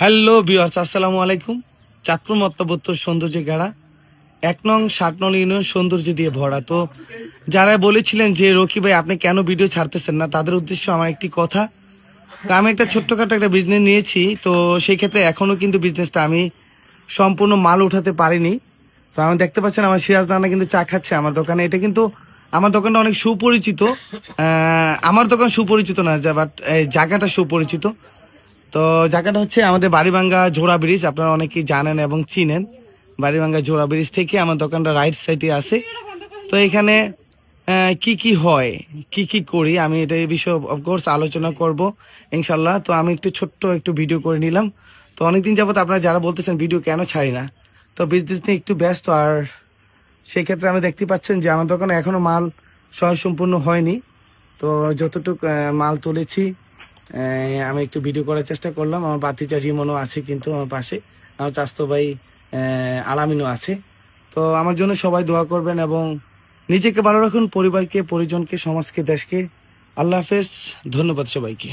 Hello viewers, আসসালামু আলাইকুম। চাঁদপুর মত্তবত্তর সৌন্দর্য গাড়া ১ নং ৭ নং ইউনিয়ন সৌন্দর্য দিয়ে ভরা। তো যারা বলেছিলেন যে রকি ভাই আপনি কেন ভিডিও ছাড়তেছেন না, তাদের উদ্দেশ্য আমার একটি কথা। তো আমি একটা ছোট্টখাটো একটা বিজনেস নিয়েছি, তো সেই ক্ষেত্রে এখনো কিন্তু বিজনেসটা আমি সম্পূর্ণ মাল উঠাতে পারিনি। তো আমি দেখতে পাচ্ছেন আমার সিরাজ নানা কিন্তু চা খাচ্ছে আমার দোকানে। এটা কিন্তু আমার দোকানটা অনেক সুপরিচিত। আমার দোকান সুপরিচিত না, বাট জায়গাটা সুপরিচিত। তো জায়গাটা হচ্ছে আমাদের বাড়িভাঙ্গা ঝোড়া ব্রিজ, আপনারা অনেকেই জানেন এবং চিনেন। বাড়িভাঙ্গা ঝোড়া ব্রিজ থেকে আমার দোকানটা রাইট সাইডে আছে। তো এখানে কি কি হয়, কি কি করি, আমি এটা এই বিষয়ে অফকোর্স আলোচনা করব ইনশাল্লাহ। তো আমি একটু ছোট্ট একটু ভিডিও করে নিলাম। তো অনেকদিন যাবত আপনারা যারা বলতেছেন ভিডিও কেন ছাড়ি না, তো বিজনেস নিয়ে একটু ব্যস্ত। আর সেই ক্ষেত্রে আমি দেখতে পাচ্ছেন যে আমার দোকানে এখনো মাল সম্পূর্ণ হয়নি। তো যতটুকু মাল তুলেছি আমি একটু ভিডিও করার চেষ্টা করলাম। আমার বাতিজা রিমনও আছে কিন্তু আমার পাশে, আমার চাস্তো ভাই আলামিনও আছে। তো আমার জন্য সবাই দোয়া করবেন এবং নিজেকে ভালো রাখুন, পরিবারকে, পরিজনকে, সমাজকে, দেশকে। আল্লাহ হাফেজ, ধন্যবাদ সবাইকে।